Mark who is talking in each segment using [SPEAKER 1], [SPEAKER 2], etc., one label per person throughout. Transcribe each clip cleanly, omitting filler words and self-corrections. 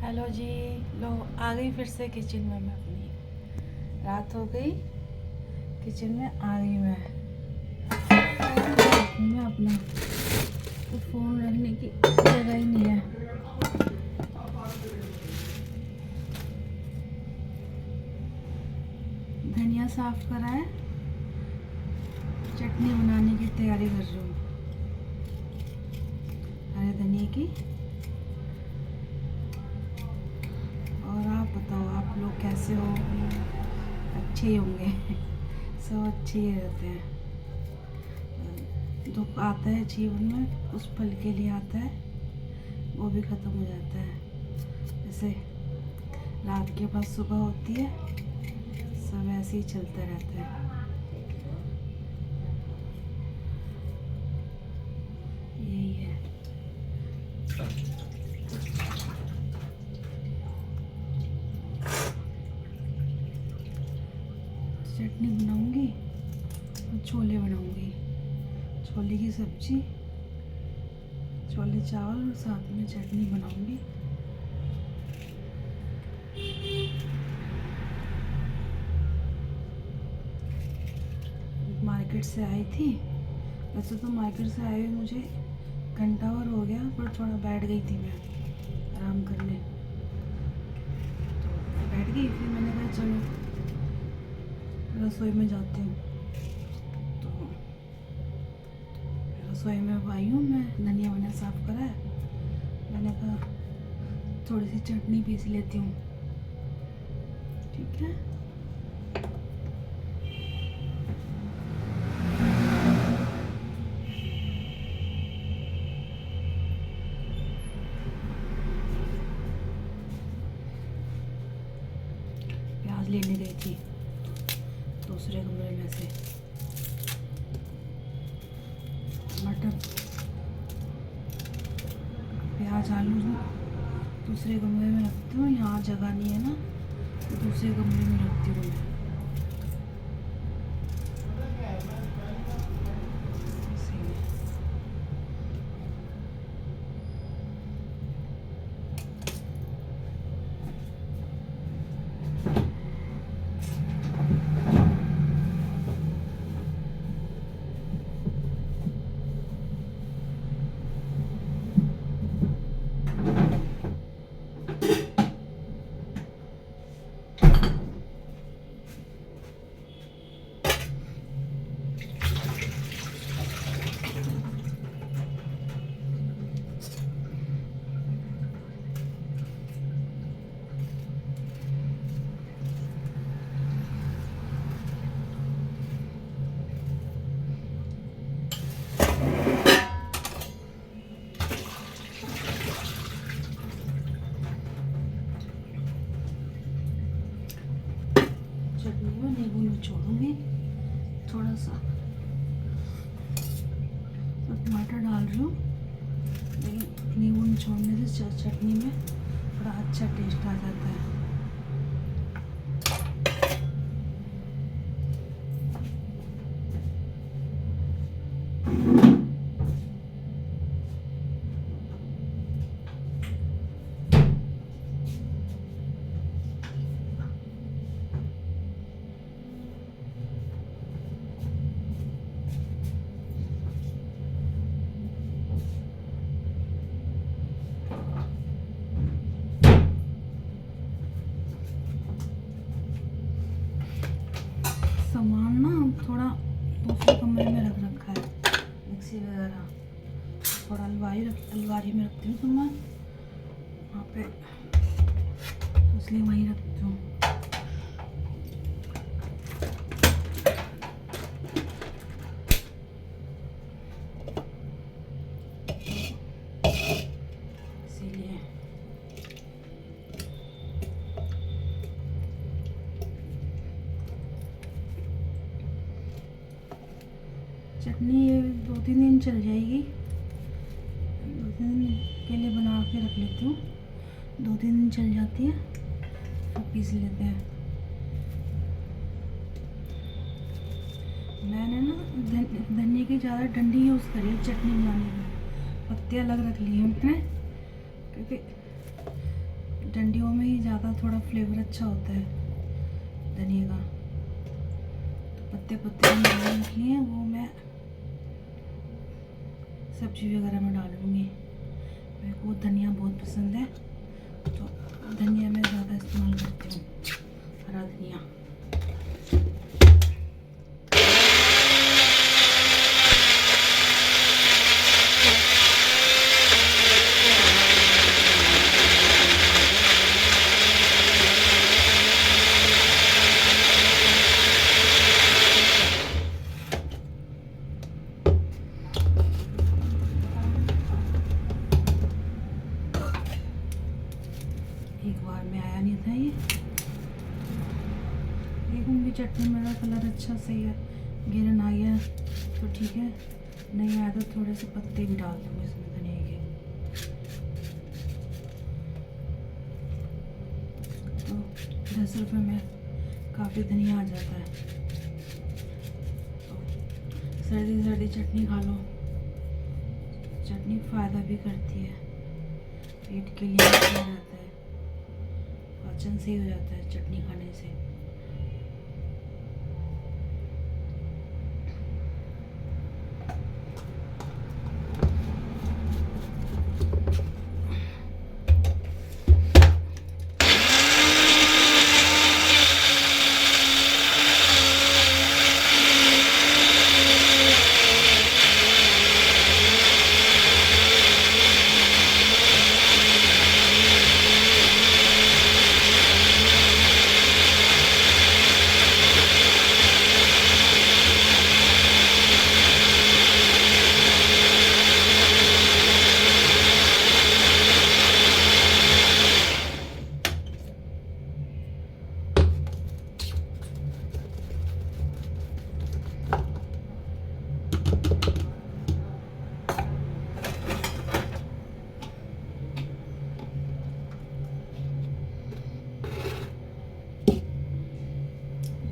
[SPEAKER 1] Hello जी। लो आ गई फिर से किचन में। मैं अपनी रात हो गई, किचन में आ गई मैं अपना तो फ़ोन रखने की जगह ही नहीं है। धनिया साफ करा है, चटनी बनाने की तैयारी कर रही हूँ हरे धनिया की। और आप बताओ, आप लोग कैसे हो? अच्छे ही होंगे सब अच्छे ही रहते हैं। दुख आता है जीवन में, उस पल के लिए आता है, वो भी ख़त्म हो जाता है। जैसे रात के बाद सुबह होती है, सब ऐसे ही चलता रहता है। यही है। चटनी बनाऊंगी और छोले बनाऊंगी, छोले की सब्जी, छोले चावल और साथ में चटनी बनाऊंगी। मार्केट से आई थी, वैसे तो मार्केट से आए हुए मुझे घंटा भर हो गया, पर थोड़ा बैठ गई थी मैं आराम करने, तो बैठ गई। फिर मैंने कहा चलो रसोई में जाती हूँ। तो रसोई में अब आई हूँ मैं, धनिया वनिया साफ़ करा है। मैंने कहा थोड़ी सी चटनी पीस लेती हूँ, ठीक है। प्याज लेने गई थी दूसरे कमरे में से, मटर प्याज आलू जो दूसरे कमरे में रखती हूँ, यहाँ जगह नहीं है ना, तो दूसरे कमरे में रखती हूँ मैं। चटनी में नींबू निचोड़ूंगी थोड़ा सा, और टमाटर डाल रही हूँ, लेकिन नींबू निचोड़ने से चटनी में थोड़ा अच्छा टेस्ट आ जाता है। सामान ना थोड़ा दूसरे कमरे में रख रखा है, मिक्सी वगैरह थोड़ा अलमारी में रखती हूँ सामान वहाँ पे, तो इसलिए वहीं रखती हूँ। इसीलिए चटनी ये 2-3 दिन चल जाएगी, 2-3 दिन के लिए बना के रख लेती हूँ, 2-3 दिन चल जाती है, फिर पीस लेते हैं। मैंने ना धनिया की ज़्यादा डंडी यूज़ करी है चटनी बनाने में, पत्ते अलग रख लिए हैं मैंने, क्योंकि ठंडियों में ही ज़्यादा थोड़ा फ्लेवर अच्छा होता है धनिया का। तो पत्ते पत्ते मैंने रख लिए हैं, वो मैं सब्जी वगैरह में डाल लूँगी। मेरे को धनिया बहुत पसंद है, तो धनिया मैं ज़्यादा इस्तेमाल करती हूँ, हरा धनिया। एक बार में आया नहीं था ये। देखूँगी चटनी मेरा कलर अच्छा सही है, गिरन आ गया तो ठीक है, नहीं आया तो थोड़े से पत्ते भी डाल दूँगी इसमें धनिया के। तो 10 रुपये में काफ़ी धनिया आ जाता है। तो सर्दी सर्दी चटनी खा लो, चटनी फ़ायदा भी करती है, पेट के लिए अच्छा रहता है, पाचन सही हो जाता है चटनी खाने से।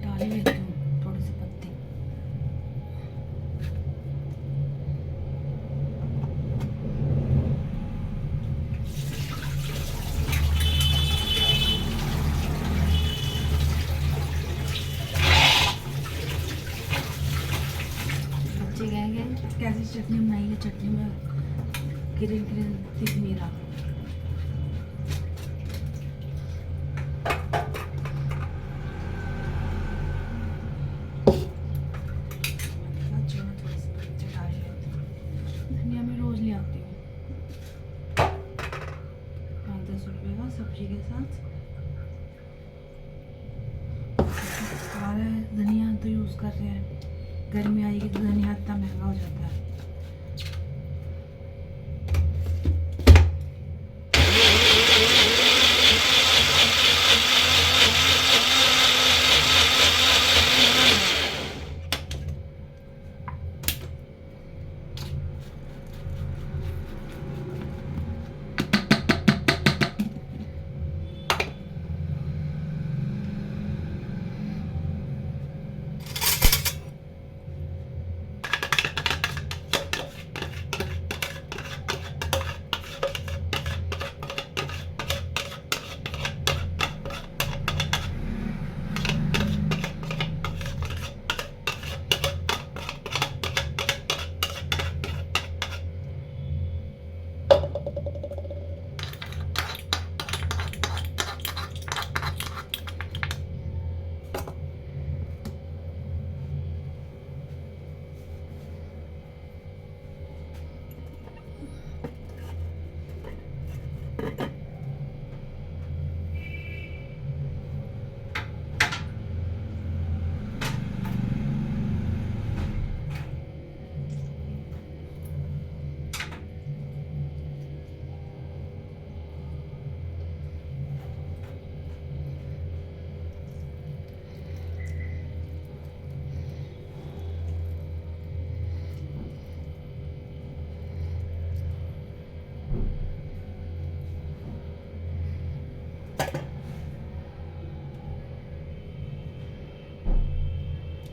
[SPEAKER 1] डाल लेती हूँ थोड़े से पत्ते। बच्चे कहेंगे कैसी चटनी बनाई है, चटनी में ग्रीन ग्रीन दिख नहीं रहा। धनिया मैं रोज ले आती हूँ 5-10 रुपये का सब्जी के साथ। सारा धनिया तो यूज़ कर रहे हैं, गर्मी आएगी तो धनिया इतना महंगा हो जाता है।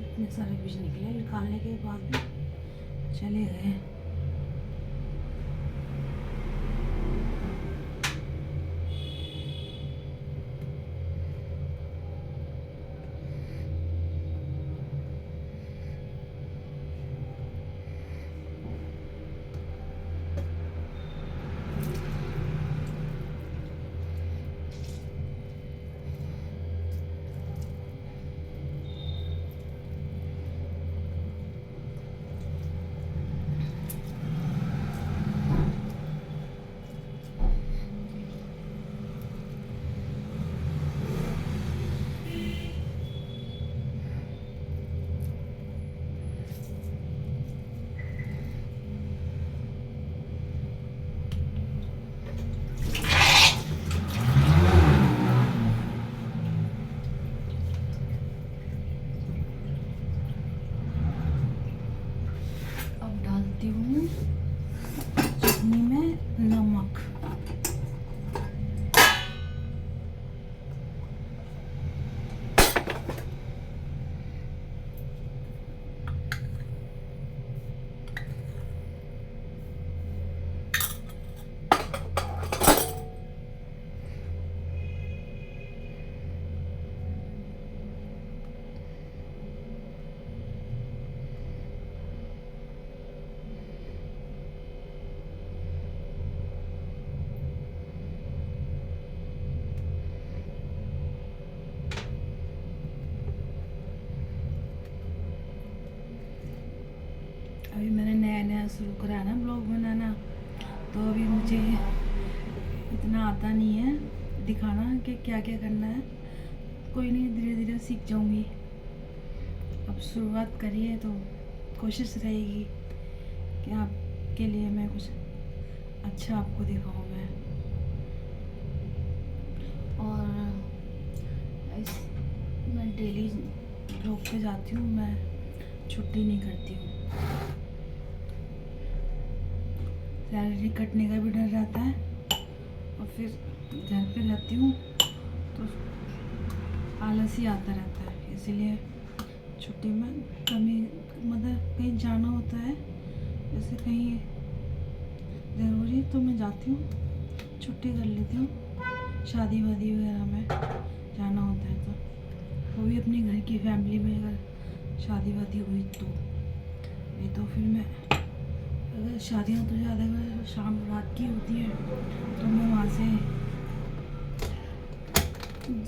[SPEAKER 1] इतने सारे बीज निकले, निकालने के बाद भी चले गए। शुरू करा है ना ब्लॉग बनाना, तो अभी मुझे इतना आता नहीं है दिखाना कि क्या क्या करना है। कोई नहीं, धीरे धीरे सीख जाऊंगी। अब शुरुआत करिए तो कोशिश रहेगी कि आपके लिए मैं कुछ अच्छा आपको दिखाऊँ मैं। और मैं डेली ब्लॉग पे जाती हूँ, मैं छुट्टी नहीं करती हूँ। सैलरी कटने का भी डर रहता है, और फिर घर पे रहती हूँ तो आलस ही आता रहता है। इसीलिए छुट्टी में कभी मतलब कहीं जाना होता है, जैसे कहीं ज़रूरी तो मैं जाती हूँ, छुट्टी कर लेती हूँ। शादी वादी वगैरह में जाना होता है तो वो भी अपने घर की फैमिली में, अगर शादी वादी हुई तो। नहीं तो फिर मैं, अगर शादियाँ तो ज़्यादा अगर शाम रात की होती है तो मैं वहाँ से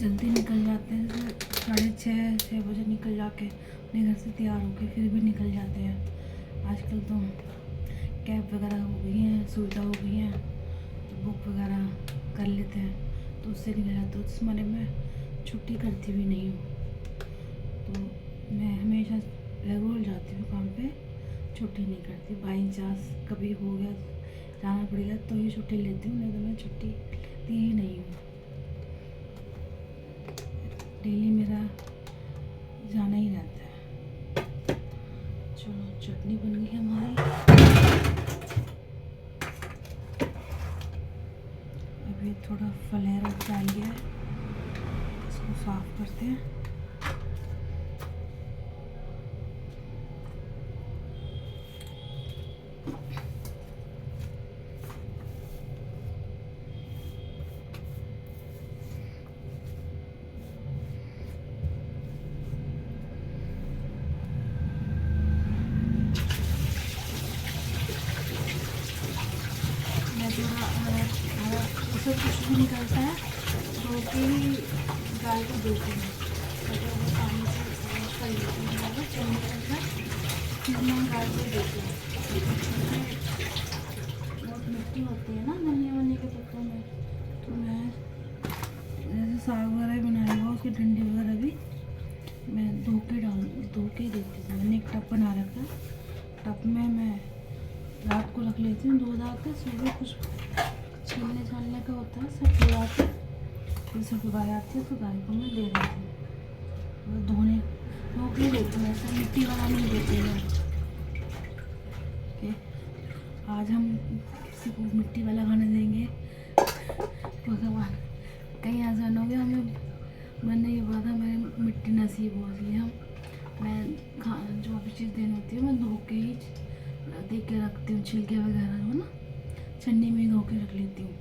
[SPEAKER 1] जल्दी निकल जाते हैं, 6:30 बजे निकल जाके अपने घर से तैयार होके फिर भी निकल जाते हैं। आजकल तो कैब वगैरह हो गई हैं, सुविधा हो गई हैं, तो बुक वगैरह कर लेते हैं तो उससे निकल जाते हैं। उस माने मैं छुट्टी करती भी नहीं हूँ, तो मैं हमेशा रेगुलर जाती हूँ काम पे, छुट्टी नहीं करती। बाई चांस कभी हो गया जाना पड़ गया तो ही छुट्टी लेती हूँ, नहीं तो मैं छुट्टी दी ही नहीं हूँ। डेली मेरा जाना ही रहता है। चलो चटनी बन गई हमारी। अभी थोड़ा फलेरा चाहिए, इसको साफ करते हैं। उससे कुछ भी निकलता है तो कि गाय को देती हूँ, मतलब वो पानी से वॉश कर लेती हूँ, फिर मैं गाय को देती हूँ। बहुत मिट्टी होती है ना धनिया वनिया के पत्तों में, तो मैं जैसे साग वगैरह बनाया हुआ उसकी डंडी वगैरह भी मैं धो के देती हूँ। मैंने एक टब बना रखा है, टब में मैं रात को रख लेती हूँ, धो धा के सुबह कुछ छीलने छालने का होता है सब धुला के फिर से दोबारा आती है तो गाय को मैं दे देती हूँ। धो के देती हूँ, ऐसा मिट्टी वाला नहीं देती हूँ कि आज हम किसी को मिट्टी वाला खाने देंगे भगवान, कहीं ऐसा न हो गया हमें मन नहीं हुआ था मेरे मिट्टी नसीब हो, इसलिए मैं जो भी चीज़ देनी होती है मैं धो के ही दे के रखती हूँ। छिलके वगैरह हो ना छन्नी में धो के रख लेती हूँ,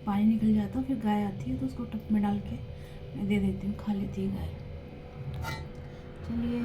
[SPEAKER 1] पानी निकल जाता है, फिर गाय आती है तो उसको टब में डाल के मैं दे देती हूँ, खा लेती है गाय। चलिए